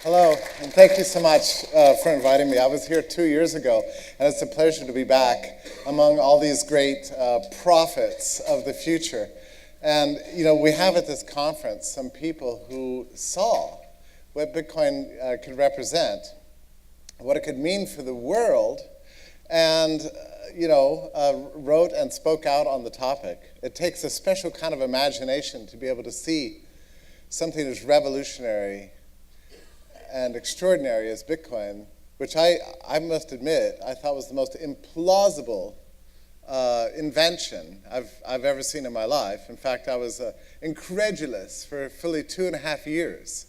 Hello, and thank you so much for inviting me. I was here 2 years ago, and it's a pleasure to be back among all these great prophets of the future. And, we have at this conference some people who saw what Bitcoin could represent, what it could mean for the world, and, wrote and spoke out on the topic. It takes a special kind of imagination to be able to see something as revolutionary and extraordinary as Bitcoin, which I must admit, I thought was the most implausible invention I've ever seen in my life. In fact, I was incredulous for fully 2.5 years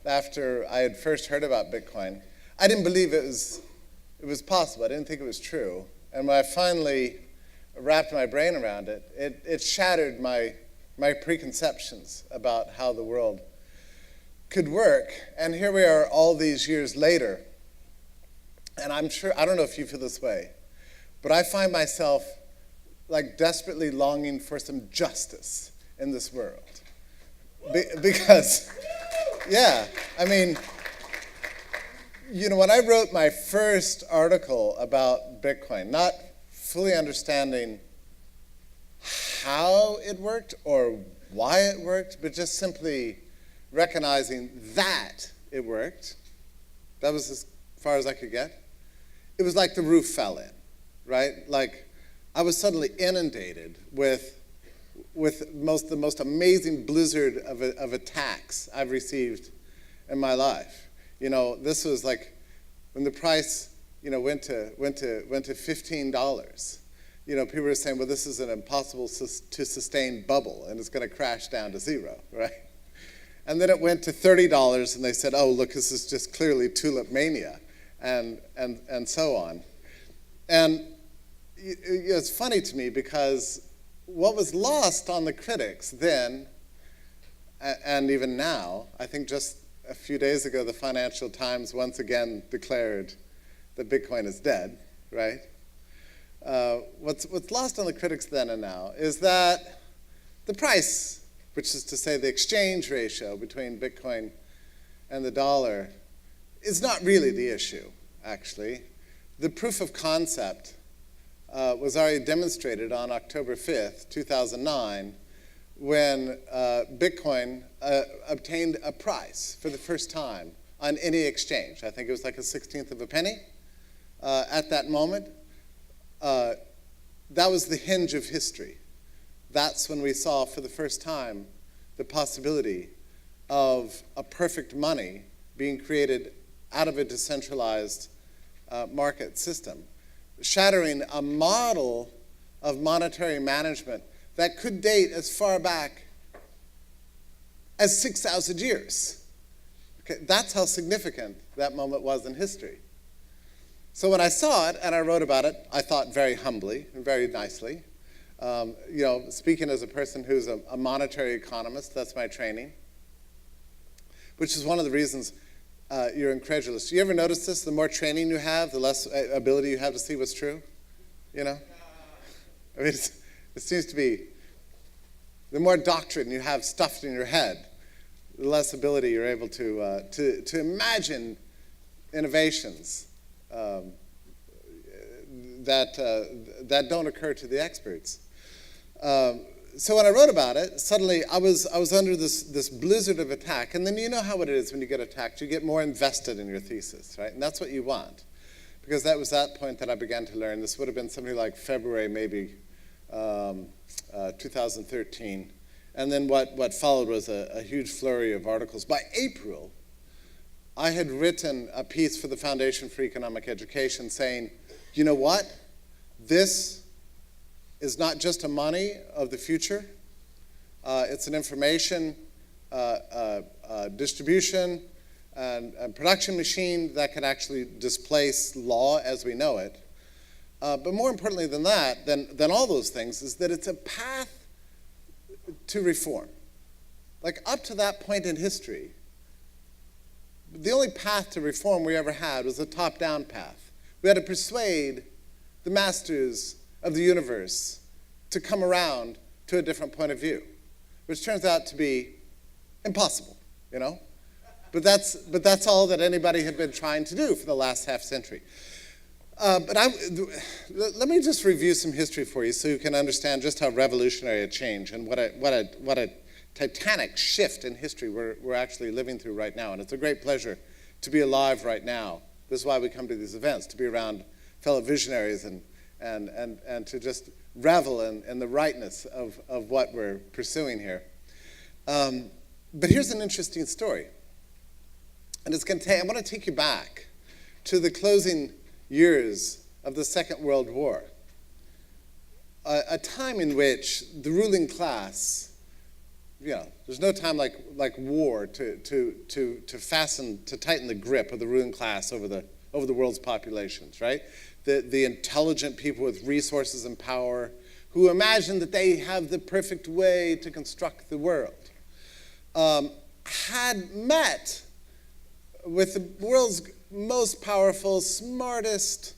after I had first heard about Bitcoin. I didn't believe it was possible. I didn't think it was true. And when I finally wrapped my brain around it, it shattered my preconceptions about how the world could work. And here we are all these years later. And I don't know if you feel this way, but I find myself like desperately longing for some justice in this world. Because, when I wrote my first article about Bitcoin, not fully understanding how it worked or why it worked, but just simply recognizing that it worked, that was as far as I could get. It was like the roof fell in, right? Like I was suddenly inundated with the most amazing blizzard of attacks I've received in my life. This was like when the price, went to $15. People were saying, well, this is an impossible to sustain bubble, and it's going to crash down to zero, right? And then it went to $30, and they said, oh, look, this is just clearly tulip mania, and so on. And it's funny to me because what was lost on the critics then, and even now, I think just a few days ago, the Financial Times once again declared that Bitcoin is dead, right? What's lost on the critics then and now is that the price, which is to say the exchange ratio between Bitcoin and the dollar, is not really the issue, actually. The proof of concept was already demonstrated on October 5th, 2009, when Bitcoin obtained a price for the first time on any exchange. I think it was like a 1/16 of a penny at that moment. That was the hinge of history. That's when we saw for the first time the possibility of a perfect money being created out of a decentralized market system, shattering a model of monetary management that could date as far back as 6,000 years. Okay, that's how significant that moment was in history. So when I saw it and I wrote about it, I thought very humbly and very nicely. Speaking as a person who's a monetary economist, that's my training, which is one of the reasons you're incredulous. Do you ever notice this? The more training you have, the less ability you have to see what's true? It seems to be the more doctrine you have stuffed in your head, the less ability you're able to imagine innovations that don't occur to the experts. So when I wrote about it, suddenly I was under this blizzard of attack. And then you know how it is when you get attacked. You get more invested in your thesis, right? And that's what you want. Because that was that point that I began to learn. This would have been something like February, maybe 2013. And then what followed was a huge flurry of articles. By April, I had written a piece for the Foundation for Economic Education saying, you know what? This is not just a money of the future. It's an information distribution and production machine that can actually displace law as we know it. But more importantly than that, than all those things, is that it's a path to reform. Like up to that point in history, the only path to reform we ever had was a top-down path. We had to persuade the masters of the universe to come around to a different point of view, which turns out to be impossible, But that's all that anybody had been trying to do for the last half century. Let me just review some history for you so you can understand just how revolutionary a change and what a titanic shift in history we're actually living through right now. And it's a great pleasure to be alive right now. This is why we come to these events, to be around fellow visionaries and to just revel in the rightness of what we're pursuing here. But here's an interesting story. And I want to take you back to the closing years of the Second World War, a time in which the ruling class, there's no time like war to tighten the grip of the ruling class over the world's populations, right? The intelligent people with resources and power who imagine that they have the perfect way to construct the world, had met with the world's most powerful, smartest,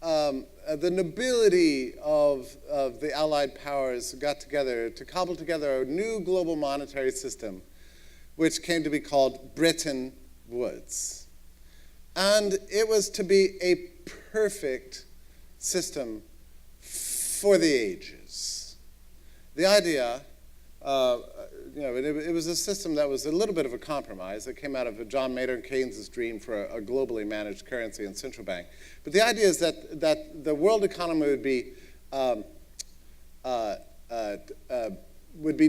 the nobility of the Allied powers got together to cobble together a new global monetary system, which came to be called Bretton Woods. And it was to be a perfect system for the ages. The idea, it was a system that was a little bit of a compromise that came out of John Maynard Keynes' dream for a globally managed currency and central bank. But the idea is that the world economy would be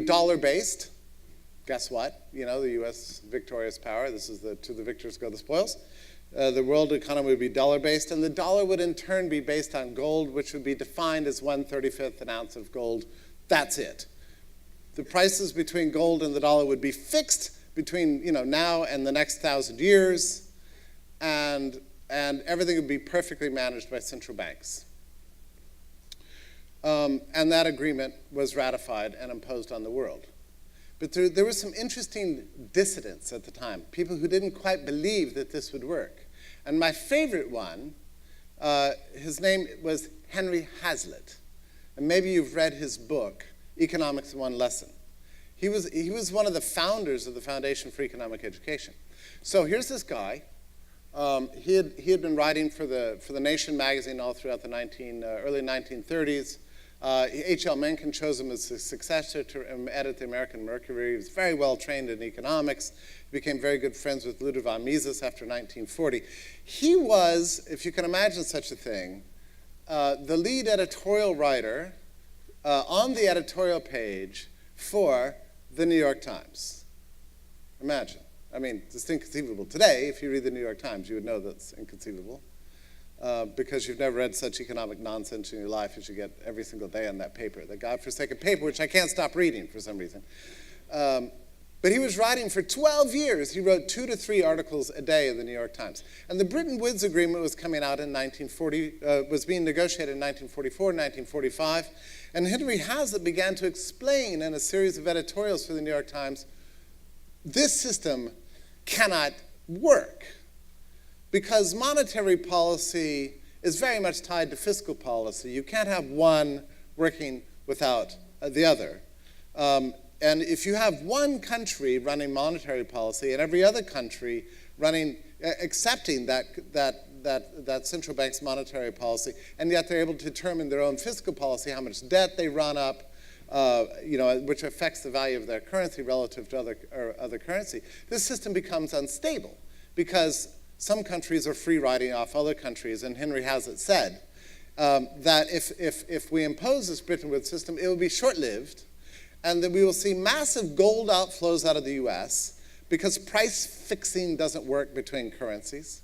dollar-based. Guess what? The U.S. victorious power. This is to the victors go the spoils. The world economy would be dollar-based, and the dollar would in turn be based on gold, which would be defined as 1/35 an ounce of gold. That's it. The prices between gold and the dollar would be fixed between now and the next 1,000 years, and everything would be perfectly managed by central banks. And that agreement was ratified and imposed on the world. But there was some interesting dissidents at the time, people who didn't quite believe that this would work. And my favorite one, his name was Henry Hazlitt. And maybe you've read his book, Economics in One Lesson. He was one of the founders of the Foundation for Economic Education. So here's this guy. He had been writing for the Nation magazine all throughout the early 1930s. H.L. Mencken chose him as his successor to edit the American Mercury. He was very well trained in economics. He became very good friends with Ludwig von Mises after 1940. He was, if you can imagine such a thing, the lead editorial writer on the editorial page for the New York Times. Imagine. I mean, it's inconceivable today. If you read the New York Times, you would know that's inconceivable because you've never read such economic nonsense in your life as you get every single day on that paper, the godforsaken paper, which I can't stop reading for some reason. But he was writing for 12 years. He wrote 2 to 3 articles a day in the New York Times. And the Bretton Woods Agreement was coming out in 1940, was being negotiated in 1944, 1945. And Henry Hazlitt began to explain in a series of editorials for the New York Times, this system cannot work because monetary policy is very much tied to fiscal policy. You can't have one working without the other. And if you have one country running monetary policy and every other country accepting that central bank's monetary policy, and yet they're able to determine their own fiscal policy, how much debt they run up, which affects the value of their currency relative to other currency, this system becomes unstable because some countries are free riding off other countries. And Henry Hazlitt said that if we impose this Bretton Woods system, it will be short-lived, and that we will see massive gold outflows out of the US because price fixing doesn't work between currencies.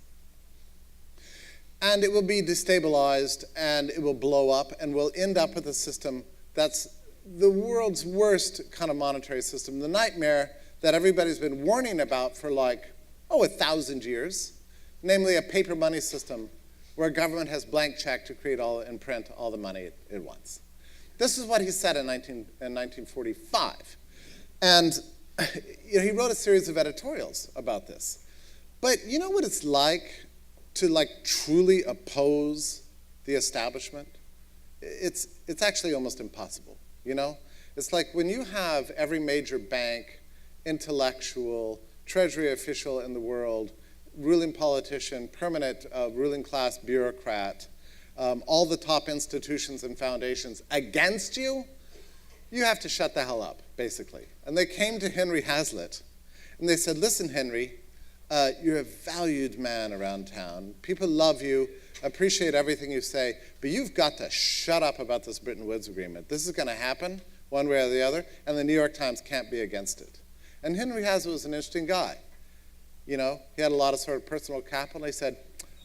And it will be destabilized, and it will blow up, and we'll end up with a system that's the world's worst kind of monetary system, the nightmare that everybody's been warning about for 1,000 years, namely a paper money system where government has blank check to create and print all the money at once. This is what he said in 1945. And he wrote a series of editorials about this. But you know what it's like to truly oppose the establishment? It's actually almost impossible, It's like when you have every major bank, intellectual, treasury official in the world, ruling politician, permanent ruling class bureaucrat, all the top institutions and foundations against you, you have to shut the hell up, basically. And they came to Henry Hazlitt, and they said, listen, Henry, you're a valued man around town. People love you, appreciate everything you say, but you've got to shut up about this Bretton Woods Agreement. This is going to happen one way or the other, and the New York Times can't be against it. And Henry Hazlitt was an interesting guy. You know, he had a lot of sort of personal capital. He said,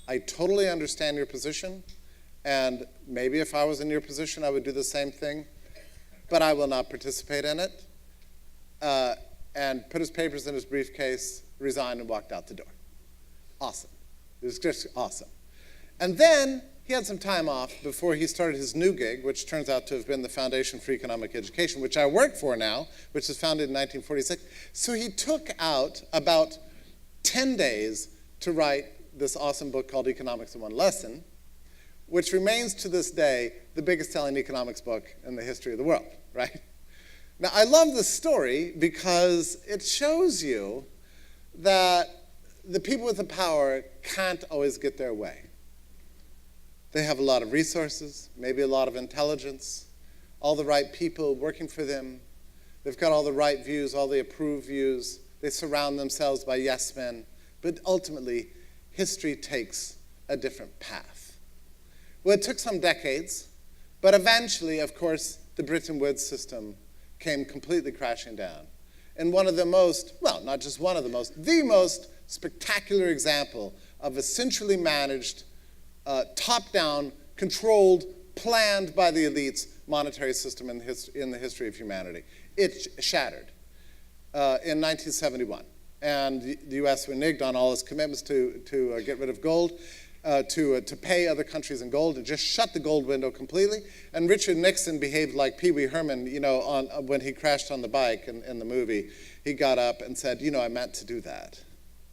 I totally understand your position, and maybe if I was in your position, I would do the same thing, but I will not participate in it. And put his papers in his briefcase, resigned, and walked out the door. Awesome. It was just awesome. And then he had some time off before he started his new gig, which turns out to have been the Foundation for Economic Education, which I work for now, which was founded in 1946. So he took out about 10 days to write this awesome book called Economics in One Lesson, which remains to this day the biggest selling economics book in the history of the world, right? Now, I love this story because it shows you that the people with the power can't always get their way. They have a lot of resources, maybe a lot of intelligence, all the right people working for them. They've got all the right views, all the approved views. They surround themselves by yes men. But ultimately, history takes a different path. Well, it took some decades, but eventually, of course, the Bretton Woods system came completely crashing down. And one of the most, well, not just one of the most spectacular example of a centrally managed, top-down, controlled, planned by the elites monetary system in the history of humanity. It shattered in 1971. And the US reneged on all its commitments to get rid of gold, to pay other countries in gold, and just shut the gold window completely. And Richard Nixon behaved like Pee Wee Herman, you know, when he crashed on the bike in the movie. He got up and said, you know, I meant to do that.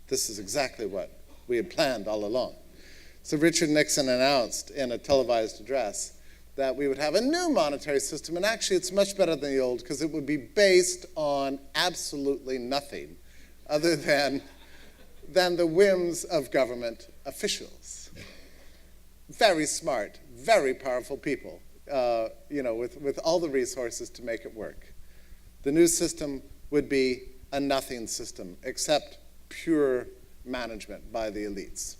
This is exactly what we had planned all along. So Richard Nixon announced in a televised address that we would have a new monetary system, and actually it's much better than the old because it would be based on absolutely nothing other than the whims of government officials. Very smart, very powerful people, you know, with all the resources to make it work. The new system would be a nothing system, except pure management by the elites.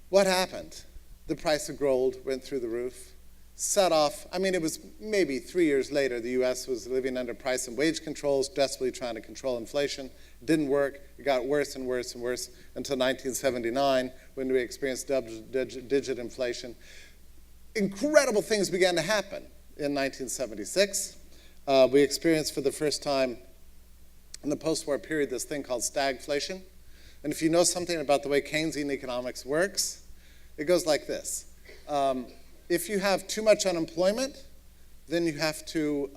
What happened? The price of gold went through the roof, set off. I mean, it was maybe 3 years later, the US was living under price and wage controls, desperately trying to control inflation. It didn't work. It got worse and worse and worse until 1979, when we experienced double-digit inflation. Incredible things began to happen in 1976. We experienced for the first time in the post-war period this thing called stagflation. And if you know something about the way Keynesian economics works, it goes like this. If you have too much unemployment, then you have to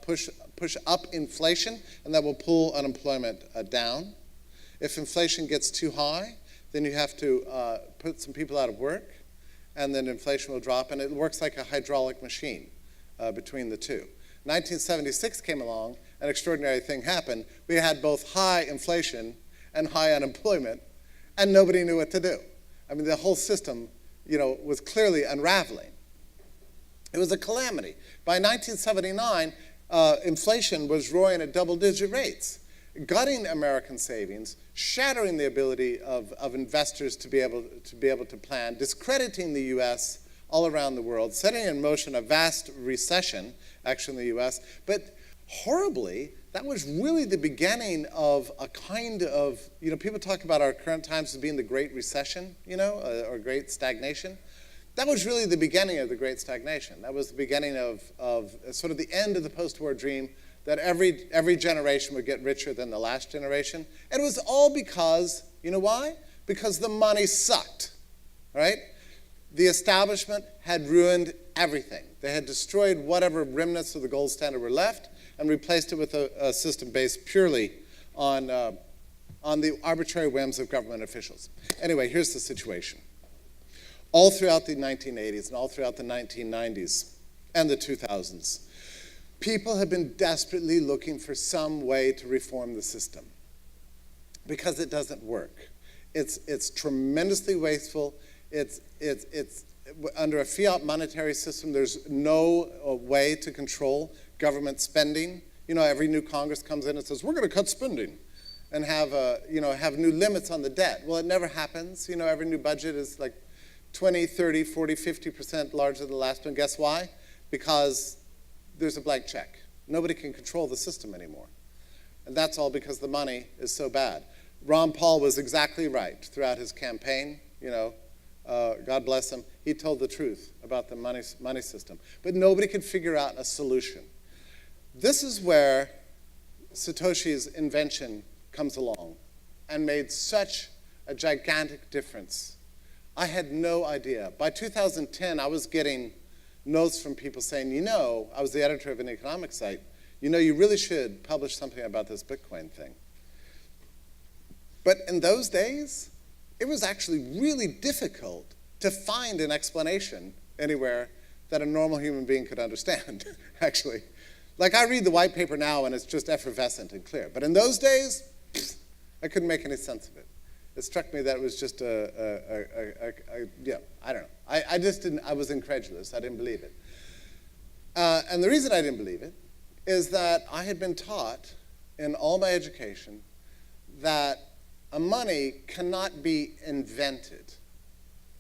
push up inflation, and that will pull unemployment down. If inflation gets too high, then you have to put some people out of work, and then inflation will drop, and it works like a hydraulic machine between the two. 1976 came along, an extraordinary thing happened. We had both high inflation and high unemployment, and nobody knew what to do. I mean, the whole system, you know, was clearly unraveling. It was a calamity. By 1979, inflation was roaring at double-digit rates, gutting American savings, shattering the ability of investors to be able to plan, discrediting the U.S. all around the world, setting in motion a vast recession, actually in the U.S., but horribly, that was really the beginning of a kind of, you know, people talk about our current times as being the Great Recession, you know, or Great Stagnation. That was really the beginning of the Great Stagnation. That was the beginning of sort of the end of the post-war dream that every generation would get richer than the last generation. And it was all because, you know why? Because the money sucked, right? The establishment had ruined everything. They had destroyed whatever remnants of the gold standard were left and replaced it with a system based purely on the arbitrary whims of government officials. Anyway, here's the situation. All throughout the 1980s and all throughout the 1990s and the 2000s, people have been desperately looking for some way to reform the system. because it doesn't work. It's tremendously wasteful. It's under a fiat monetary system, there's no way to control government spending. Every new Congress comes in and says, we're going to cut spending and have new limits on the debt. Well, it never happens. Every new budget is like 20, 30, 40, 50% larger than the last one. Guess why? Because there's a blank check. Nobody can control the system anymore. And that's all because the money is so bad. Ron Paul was exactly right throughout his campaign. God bless him. He told the truth about the money system. But nobody could figure out a solution. This is where Satoshi's invention comes along and made such a gigantic difference. I had no idea. By 2010, I was getting notes from people saying, I was the editor of an economic site, you really should publish something about this Bitcoin thing. But in those days, it was actually really difficult to find an explanation anywhere that a normal human being could understand, actually. Like, I read the white paper now, and it's just effervescent and clear. But in those days, I couldn't make any sense of it. It struck me that it was just I don't know. I just didn't, I was incredulous. I didn't believe it. And the reason I didn't believe it is that I had been taught in all my education that a money cannot be invented,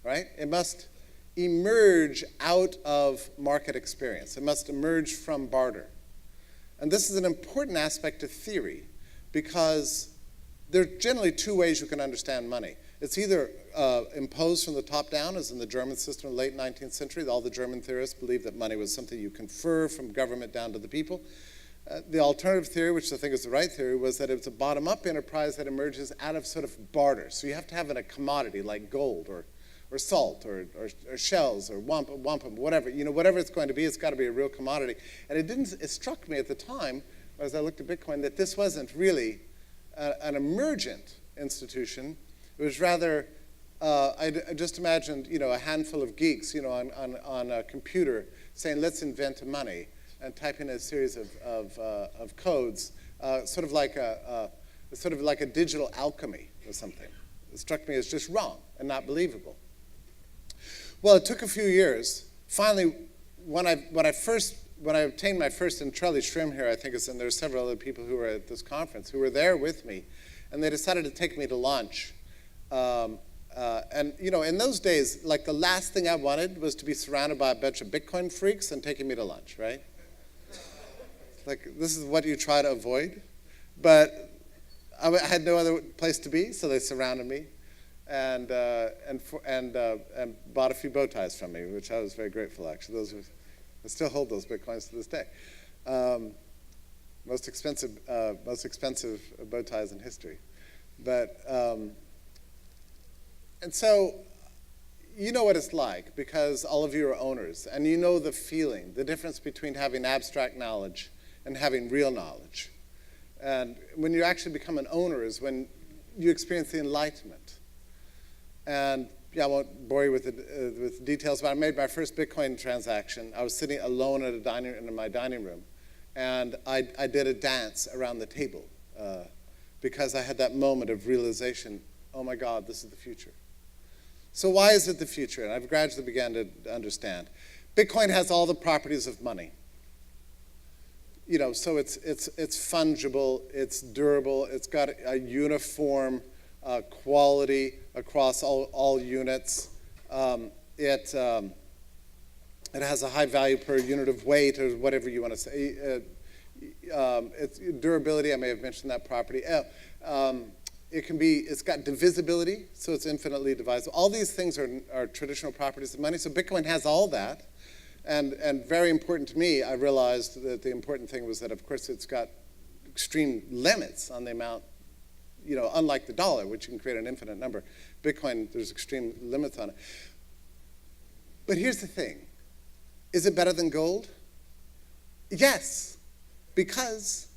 right? It must emerge out of market experience. It must emerge from barter. And this is an important aspect of theory because there are generally two ways you can understand money. It's either imposed from the top down, as in the German system in the late 19th century. All the German theorists believed that money was something you confer from government down to the people. The alternative theory, which I think is the right theory, was that it's a bottom-up enterprise that emerges out of sort of barter. So you have to have a commodity like gold or salt or shells or wampum, whatever. Whatever it's going to be, it's got to be a real commodity. And it struck me at the time, as I looked at Bitcoin, that this wasn't really an emergent institution. It was rather, I just imagined, a handful of geeks, on a computer saying, let's invent money, and type in a series of codes, sort of like a digital alchemy or something. It struck me as just wrong and not believable. Well, it took a few years. Finally, when I obtained my first Intrelli Shrim here, I think and there's several other people who were at this conference who were there with me, and they decided to take me to lunch. And in those days, like the last thing I wanted was to be surrounded by a bunch of Bitcoin freaks and taking me to lunch, right? Like, this is what you try to avoid. But I had no other place to be, so they surrounded me and bought a few bow ties from me, which I was very grateful, actually. I still hold those Bitcoins to this day. Most expensive bow ties in history. But, and so, you know what it's like, because all of you are owners, and you know the feeling, the difference between having abstract knowledge and having real knowledge. And when you actually become an owner is when you experience the enlightenment. And I won't bore you with details, but I made my first Bitcoin transaction. I was sitting alone at in my dining room, and I did a dance around the table because I had that moment of realization, oh my God, this is the future. So why is it the future? And I've gradually began to understand. Bitcoin has all the properties of money. So it's fungible, it's durable, it's got a uniform quality across all units. It has a high value per unit of weight, or whatever you want to say. Its durability, I may have mentioned that property. It's got divisibility, so it's infinitely divisible. All these things are traditional properties of money. So Bitcoin has all that. And very important to me, I realized that the important thing was that, of course, it's got extreme limits on the amount, unlike the dollar, which you can create an infinite number. Bitcoin, there's extreme limits on it. But here's the thing. Is it better than gold? Yes, because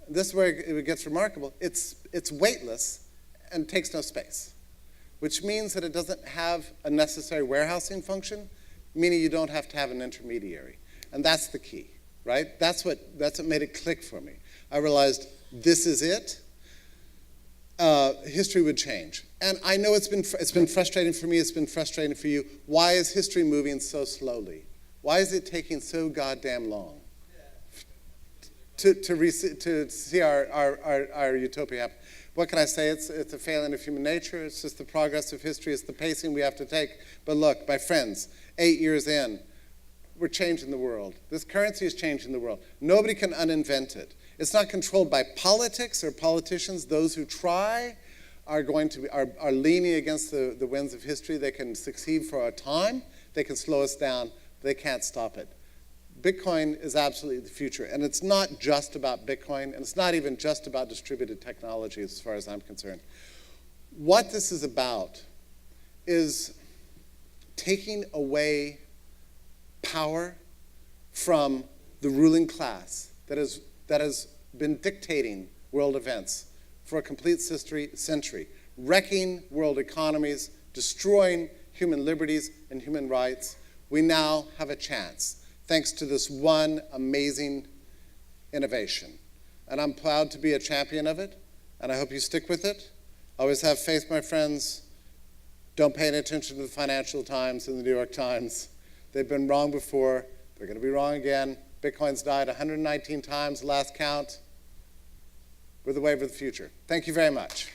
this is where it gets remarkable. It's weightless and takes no space, which means that it doesn't have a necessary warehousing function, meaning you don't have to have an intermediary. And that's the key, right? That's what made it click for me. I realized this is it. history would change. And I know it's been frustrating for me, it's been frustrating for you. Why is history moving so slowly? Why is it taking so goddamn long to see our utopia happen? What can I say? It's a failing of human nature. It's just the progress of history. It's the pacing we have to take. But look, my friends, 8 years in, we're changing the world. This currency is changing the world. Nobody can uninvent it. It's not controlled by politics or politicians. Those who try are leaning against the winds of history. They can succeed for a time. They can slow us down. They can't stop it. Bitcoin is absolutely the future. And it's not just about Bitcoin, and it's not even just about distributed technology as far as I'm concerned. What this is about is taking away power from the ruling class that has been dictating world events for a complete century, wrecking world economies, destroying human liberties and human rights. We now have a chance, thanks to this one amazing innovation. And I'm proud to be a champion of it, and I hope you stick with it. Always have faith, my friends. Don't pay any attention to the Financial Times and the New York Times. They've been wrong before. They're going to be wrong again. Bitcoin's died 119 times, last count. We're the wave of the future. Thank you very much.